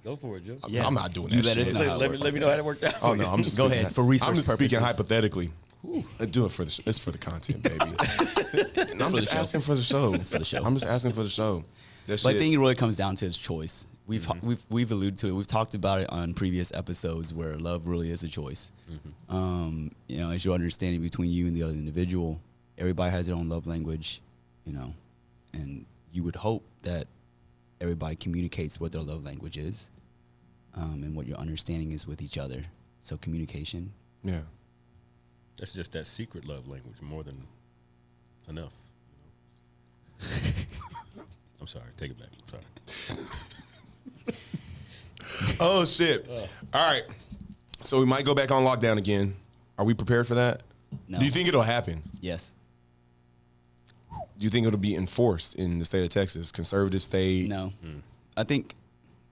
Go for it, Joe. Yeah. I'm not doing You that let us shit. know how it Let me works. know how that worked out. Oh no, I'm just Go speaking ahead, for research I'm just speaking purposes. hypothetically. Do it for the. It's for the content, baby. And I'm just asking for the show. It's for the show. I'm just asking for the show. That But I shit- think it really comes down to its choice. We've alluded to it. We've talked about it on previous episodes where love really is a choice. As your understanding between you and the other individual, everybody has their own love language, and you would hope that everybody communicates what their love language is, and what your understanding is with each other. So communication. yeah. That's just that secret love language more than enough. I'm sorry. Take it back. I'm sorry. Oh shit. All right. So we might go back on lockdown again. Are we prepared for that? No. Do you think it'll happen? Yes. Do you think it'll be enforced in the state of Texas, conservative state? No. I think.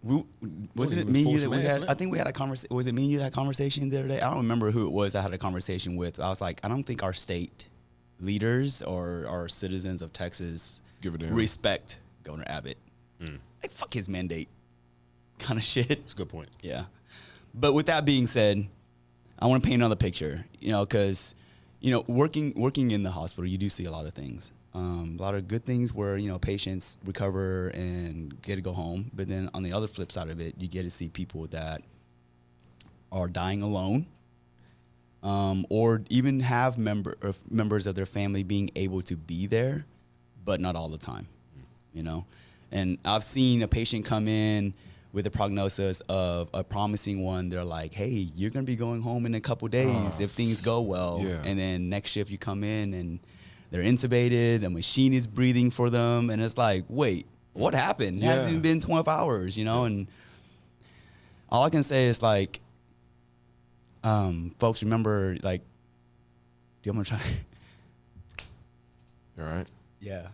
Wasn't it even me and you force that we masks had? now. I think we had a conversation. Was it me and you that had a conversation the other day? I don't remember who it was I had a conversation with. I was like, I don't think our state leaders or our citizens of Texas Give a damn. respect Governor Abbott. Like, fuck his mandate, kind of shit. That's a good point. Yeah. But with that being said, I want to paint another picture. Because working in the hospital, you do see a lot of things. A lot of good things where, patients recover and get to go home. But then on the other flip side of it, you get to see people that are dying alone, or even have members of their family being able to be there, but not all the time, And I've seen a patient come in with a prognosis of a promising one. They're like, hey, you're going to be going home in a couple days if things go well. Yeah. And then next shift you come in and they're intubated, a machine is breathing for them, and it's like, wait, what happened? It hasn't even been 12 hours, and all I can say is like, folks, remember, like, do you want to try? All right. Yeah.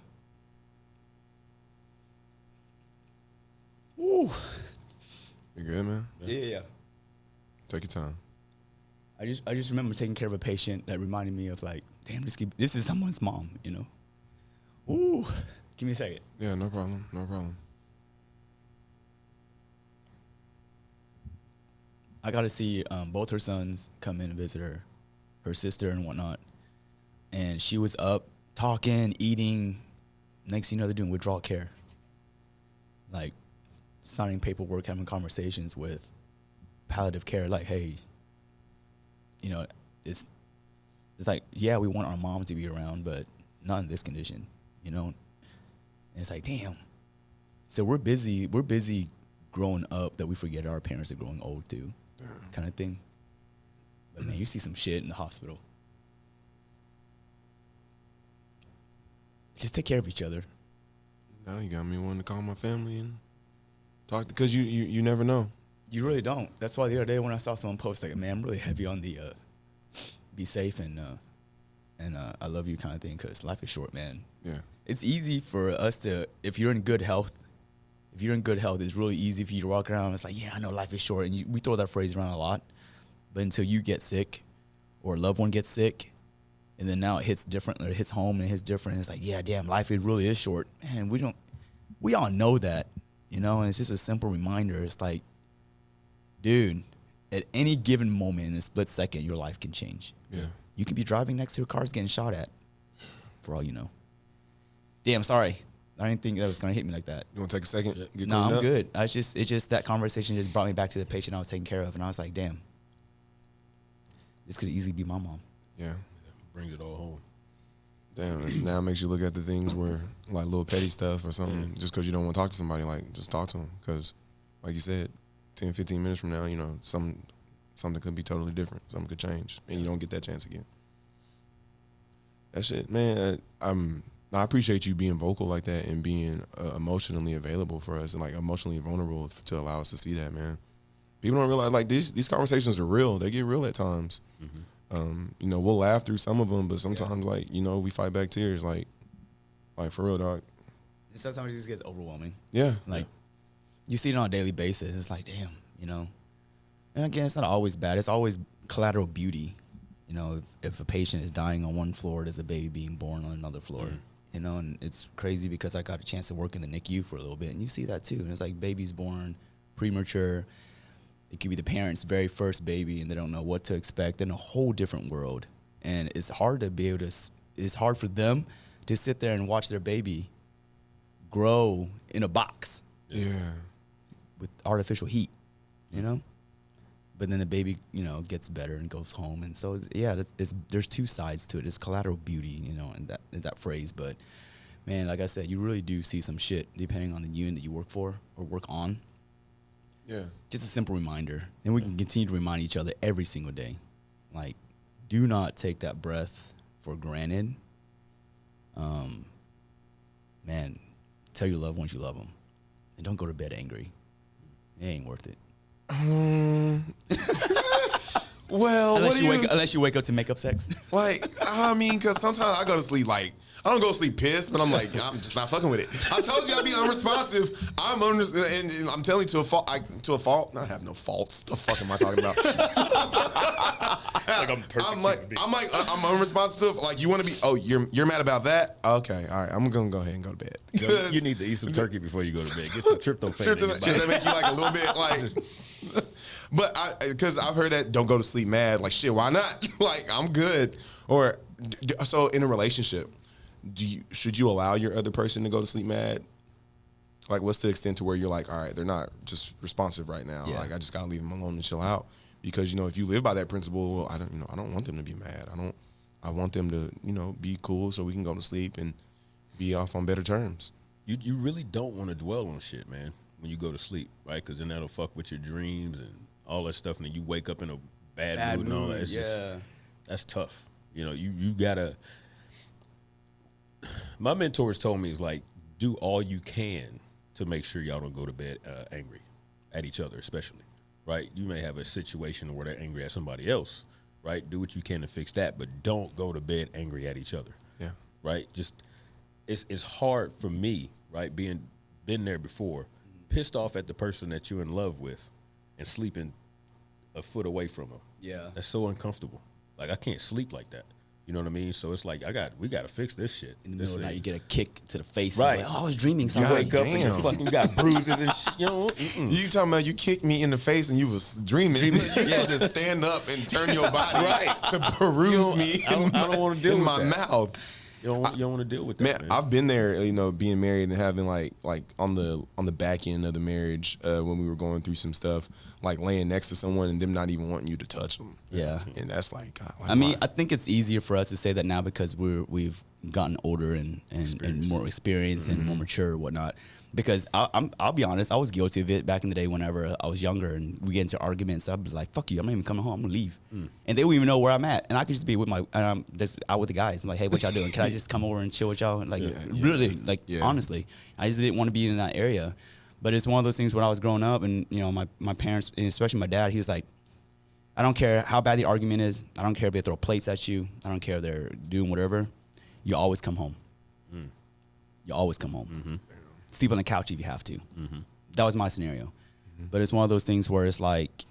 Ooh. You good, man? Yeah. Take your time. I just remember taking care of a patient that reminded me of, like, damn, this is someone's mom, Ooh. Give me a second. Yeah, no problem. No problem. I got to see both her sons come in and visit her sister and whatnot. And she was up talking, eating. Next thing you know, they're doing withdrawal care. Like signing paperwork, having conversations with palliative care. Like, hey, you know, it's like, yeah, we want our moms to be around, but not in this condition, you know? And it's like, damn. So we're busy growing up that we forget our parents are growing old too, kind of thing. But man, you see some shit in the hospital. Just take care of each other. Now you got me wanting to call my family and talk, because you never know. You really don't. That's why the other day when I saw someone post, like, man, I'm really heavy on the be safe and I love you kind of thing, because life is short, man. Yeah. It's easy for us to, if you're in good health, it's really easy for you to walk around. It's like, yeah, I know life is short. And we throw that phrase around a lot. But until you get sick or a loved one gets sick, and then now it hits different, or it hits home and it hits different. It's like, yeah, damn, life really is short. Man, we all know that, you know, and it's just a simple reminder. It's like, dude, at any given moment in a split second, your life can change. Yeah. You can be driving next to a car getting shot at, for all you know. Damn, sorry. I didn't think that was going to hit me like that. You want to take a second? No, I'm good. It's just that conversation just brought me back to the patient I was taking care of, and I was like, damn, this could easily be my mom. Yeah. Brings it all home. Damn, now it makes you look at the things where, like, little petty stuff or something, just because you don't want to talk to somebody, like, just talk to them. Because, like you said, 10, 15 minutes from now, you know, something could be totally different. Something could change, and you don't get that chance again. That shit, man, I appreciate you being vocal like that and being emotionally available for us and, like, emotionally vulnerable to allow us to see that, man. People don't realize, like, these conversations are real. They get real at times. Mm-hmm. You know, we'll laugh through some of them, but sometimes, like, you know, we fight back tears, like for real, dog. And sometimes it just gets overwhelming. Yeah. Like, you see it on a daily basis. It's like, damn, you know. And again, it's not always bad. It's always collateral beauty. You know, if a patient is dying on one floor, there's a baby being born on another floor. Mm-hmm. You know, and it's crazy because I got a chance to work in the NICU for a little bit, and you see that too. And it's like babies born premature. It could be the parents' very first baby, and they don't know what to expect in a whole different world. And it's hard to be able to, it's hard for them to sit there and watch their baby grow in a box. Yeah. With artificial heat, you know? But then the baby, you know, gets better and goes home. And so, yeah, there's two sides to it. It's collateral beauty, you know, in that phrase. But, man, like I said, you really do see some shit depending on the unit that you work for or work on. Yeah. Just a simple reminder. And we can continue to remind each other every single day. Like, do not take that breath for granted. Man, tell your loved ones you love them. And don't go to bed angry. It ain't worth it. Well, unless you wake up to make up sex. Like, I mean, because sometimes I go to sleep, like, I don't go to sleep pissed, but I'm like, I'm just not fucking with it. I told you I'd be unresponsive. And I'm telling you to a fault. I have no faults. The fuck am I talking about? Like I'm perfect. I'm unresponsive. Like, you want to be? Oh, you're mad about that? Okay, all right. I'm gonna go ahead and go to bed. You need to eat some turkey before you go to bed. Get some tryptophan. Does that make you like a little bit like? But because I've heard that don't go to sleep mad. Like, shit, why not? Like, I'm good. Or so in a relationship, should you allow your other person to go to sleep mad? Like, what's the extent to where you're like, all right, they're not just responsive right now. Yeah. Like, I just gotta leave them alone and chill out. Because, you know, if you live by that principle, well, I don't want them to be mad. I want them to, you know, be cool so we can go to sleep and be off on better terms. You really don't want to dwell on shit, man, when you go to sleep, right? Because then that'll fuck with your dreams and all that stuff, and then you wake up in a bad mood and all that. It's just, that's tough. You know, you gotta. My mentors told me, is like, do all you can to make sure y'all don't go to bed angry at each other, especially, right? You may have a situation where they're angry at somebody else, right? Do what you can to fix that, but don't go to bed angry at each other. Yeah. Right? Just, it's hard for me, right, been there before, pissed off at the person that you're in love with and sleeping a foot away from them. Yeah. That's so uncomfortable. Like, I can't sleep like that. You know what I mean? So it's like, we got to fix this shit. In the middle of the night, you get a kick to the face. Right. Like, oh, I was dreaming something. You wake up and you fucking got bruises and shit. You know? You talking about you kicked me in the face and you was dreaming. Yeah, to stand up and turn your body to peruse me I don't want to do in with my that. mouth. You don't want to deal with that, Man, I've been there, you know, being married and having like on the back end of the marriage when we were going through some stuff, like laying next to someone and them not even wanting you to touch them. Yeah. And that's like, God, I mean, I think it's easier for us to say that now because we've gotten older and more experienced and more mature and whatnot. Because I'll be honest, I was guilty of it back in the day whenever I was younger and we get into arguments. I'd be like, fuck you, I'm not even coming home, I'm gonna leave. And they wouldn't even know where I'm at. And I could just be with just out with the guys. I'm like, hey, what y'all doing? Can I just come over and chill with y'all? And like, honestly, I just didn't want to be in that area. But it's one of those things when I was growing up and, you know, my parents, and especially my dad, he was like, I don't care how bad the argument is. I don't care if they throw plates at you. I don't care if they're doing whatever. You always come home. You always come home. Sleep on the couch if you have to. That was my scenario. But it's one of those things where it's like,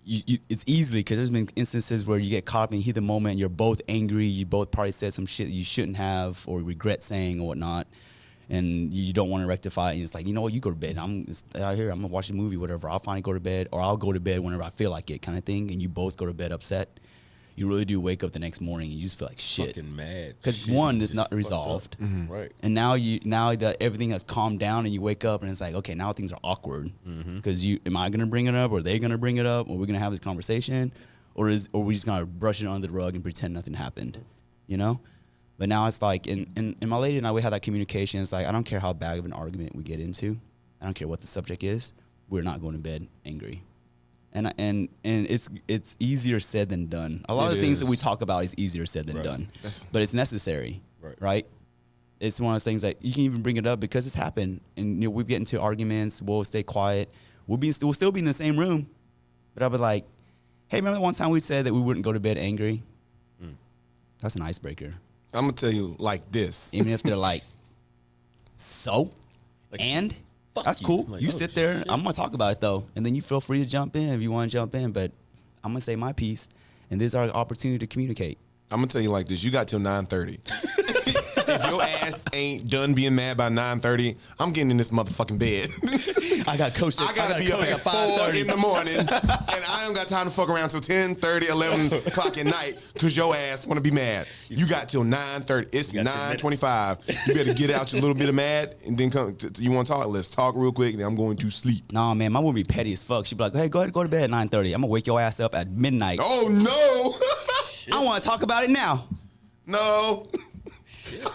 it's easily, because there's been instances where you get caught up in the heat of the moment, you're both angry, you both probably said some shit you shouldn't have or regret saying or whatnot, and you don't want to rectify it. And it's like, you know what, you go to bed. I'm just out here, I'm going to watch a movie, whatever. I'll finally go to bed, or I'll go to bed whenever I feel like it kind of thing, and you both go to bed upset. You really do wake up the next morning and you just feel like shit. Fucking mad. Because one is not resolved. Right. And now that everything has calmed down and you wake up and it's like, okay, now things are awkward. Because am I gonna bring it up, or are they gonna bring it up, or we're gonna have this conversation, or we just gonna brush it under the rug and pretend nothing happened, you know? But now it's like, and my lady and I, we have that communication. It's like, I don't care how bad of an argument we get into. I don't care what the subject is. We're not going to bed angry. And it's easier said than done. A lot of the things that we talk about is easier said than done, but it's necessary, right? It's one of those things that you can even bring it up because it's happened, and you know, we get into arguments. We'll stay quiet. We'll still be in the same room, but I'll be like, "Hey, remember that one time we said that we wouldn't go to bed angry?" That's an icebreaker. I'm gonna tell you like this. Even if they're like, "So," like, and. That's you. cool. Like, You oh, sit there. shit. I'm going to talk about it, though. And then you feel free to jump in if you want to jump in. But I'm going to say my piece. And this is our opportunity to communicate. I'm gonna tell you like this. You got till 9:30. If your ass ain't done being mad by 9:30, I'm getting in this motherfucking bed. I got coached. I gotta be up at 4 in the morning, and I don't got time to fuck around till 10:30, 11 o'clock at night because your ass want to be mad. You got till 9:30. It's 9:25. You better get out your little bit of mad, and then come. You want to talk? Let's talk real quick, and then I'm going to sleep. Nah, man, my woman be petty as fuck. She'd be like, hey, go ahead, go to bed at 9:30. I'm going to wake your ass up at midnight. Oh, no. I want to talk about it now. No.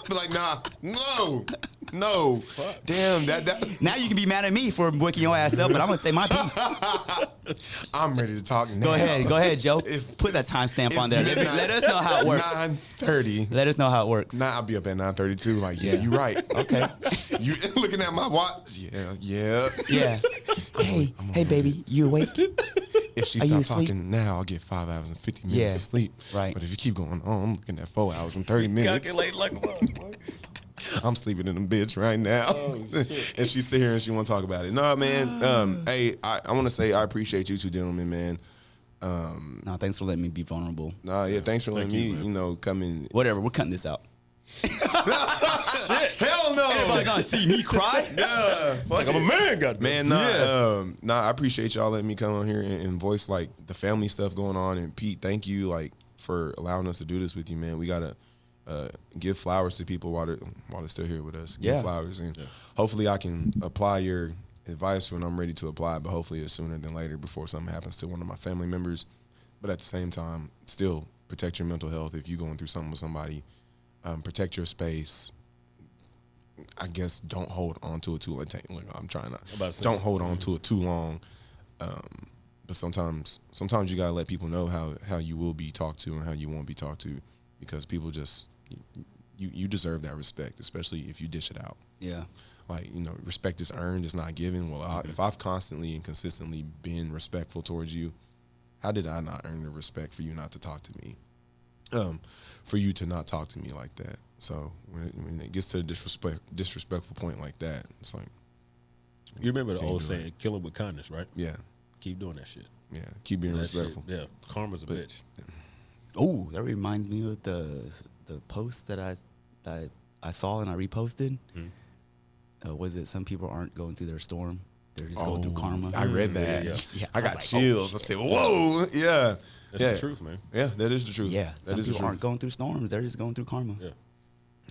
Be like, nah, no. Fuck. Damn, that. Now you can be mad at me for waking your ass up, but I'm going to say my piece. I'm ready to talk now. Go ahead, Joe. Put that timestamp on there. Let us know how it works. 9:30. Let us know how it works. Nah, I'll be up at 9:30 too. Like, yeah, you're right. Okay. You looking at my watch? Yeah. Hey, baby, you awake? If she stops talking now, I'll get 5 hours and 50 minutes of sleep. Right. But if you keep going on, I'm looking at 4 hours and 30 minutes. Calculate like a motherfucker. I'm sleeping in them bitch right now. Oh, and she sit here and she want to talk about it. No, man. Hey, I want to say I appreciate you two gentlemen, man. No, thanks for letting me be vulnerable. Thanks for letting me, come in. Whatever, we're cutting this out. Shit. Hell no. Everybody gonna see me cry? Yeah. Like I'm a man, goddamn. Man, I appreciate y'all letting me come on here and voice like the family stuff going on. And Pete, thank you like for allowing us to do this with you, man. We gotta give flowers to people while they're still here with us. Give flowers, and hopefully I can apply your advice when I'm ready to apply. But hopefully it's sooner than later before something happens to one of my family members. But at the same time, still protect your mental health if you're going through something with somebody. Protect your space. I guess don't hold on to it too long. I'm trying to. Don't hold on to it too long. But sometimes you gotta let people know how you will be talked to and how you won't be talked to, because people just you deserve that respect, especially if you dish it out. Yeah. Like, respect is earned, it's not given. Well, if I've constantly and consistently been respectful towards you, how did I not earn the respect for you not to talk to me? For you to not talk to me like that. So when it gets to the disrespectful point like that, it's like, you remember the old saying, "Kill it with kindness," right? Yeah. Keep doing that shit. Yeah. Keep being respectful. Shit, yeah. Karma's a bitch. Oh, that reminds me of the post that I saw and I reposted. Was it some people aren't going through their storm? They're just going through karma. I read that. Yeah. I got was chills. like, I said, whoa. Yeah. That's the truth, man. Yeah, that is the truth. Yeah, that some is the people truth. aren't going through storms. They're just going through karma. Yeah.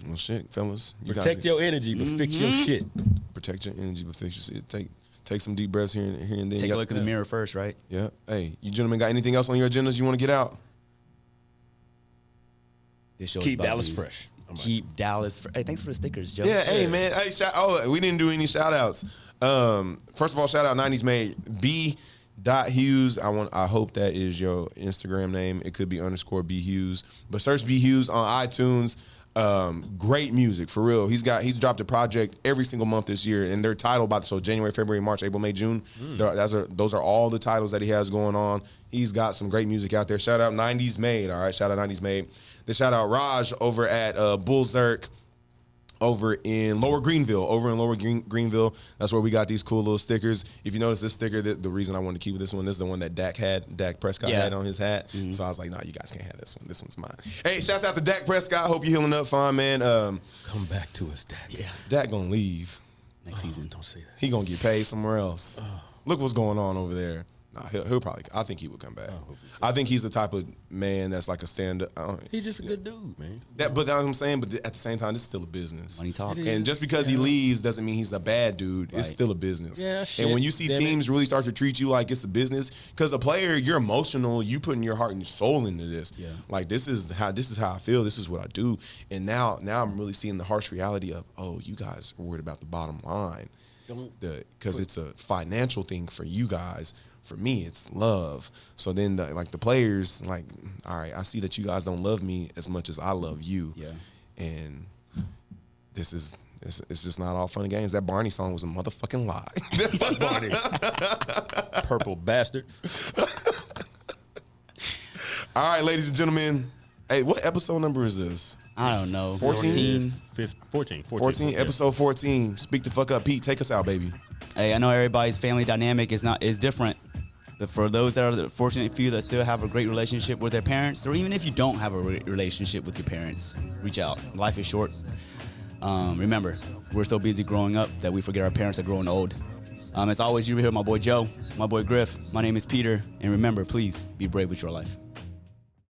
Well, shit, fellas. You Protect your energy, but fix your shit. Protect your energy, but fix your shit. Take some deep breaths here and then. Take a look in the mirror first, right? Yeah. Hey, you gentlemen got anything else on your agendas you want to get out? This show Keep Dallas fresh. Keep Dallas fresh. Hey, thanks for the stickers, Joe. Yeah, hey, man. Hey, we didn't do any shout outs. First of all, shout out 90s Made. B.Hughes. I hope that is your Instagram name. It could be _B Hughes. But search B Hughes on iTunes. Great music, for real. He's dropped a project every single month this year, and they're titled by January, February, March, April, May, June. Those are all the titles that he has going on. He's got some great music out there. Shout out 90s Made, all right? Shout out 90s Made. Then shout out Raj over at Bull Zerk over in Lower Greenville. That's where we got these cool little stickers. If you notice this sticker, the reason I wanted to keep this one, this is the one that Dak Prescott had on his hat. Mm-hmm. So I was like, nah, you guys can't have this one. This one's mine. Hey, shouts out to Dak Prescott. Hope you're healing up fine, man. Come back to us, Dak. Yeah. Dak gonna leave. Next season. Don't say that. He gonna get paid somewhere else. Look what's going on over there. Nah, he'll probably. I think he would come back. I think he's the type of man that's like a stand-up. He's just a good dude, man. But that's what I'm saying. But at the same time, this is still a business. Money talks. And just because he leaves doesn't mean he's a bad dude. Right. It's still a business. Yeah, shit. And when you see teams really start to treat you like it's a business, because a player, you're emotional. You putting your heart and your soul into this. Yeah. Like this is how I feel. This is what I do. And now I'm really seeing the harsh reality of, oh, you guys are worried about the bottom line. Because it's a financial thing for you guys. For me, it's love. So then, the players, like, all right, I see that you guys don't love me as much as I love you. Yeah. And it's just not all fun and games. That Barney song was a motherfucking lie. Barney. Purple bastard. All right, ladies and gentlemen. Hey, what episode number is this? I don't know. 14? 14. Episode 14. Speak the fuck up, Pete. Take us out, baby. Hey, I know everybody's family dynamic is different. But for those that are the fortunate few that still have a great relationship with their parents, or even if you don't have a relationship with your parents, reach out. Life is short. Remember, we're so busy growing up that we forget our parents are growing old. As always, you hear my boy Joe, my boy Griff. My name is Peter. And remember, please be brave with your life.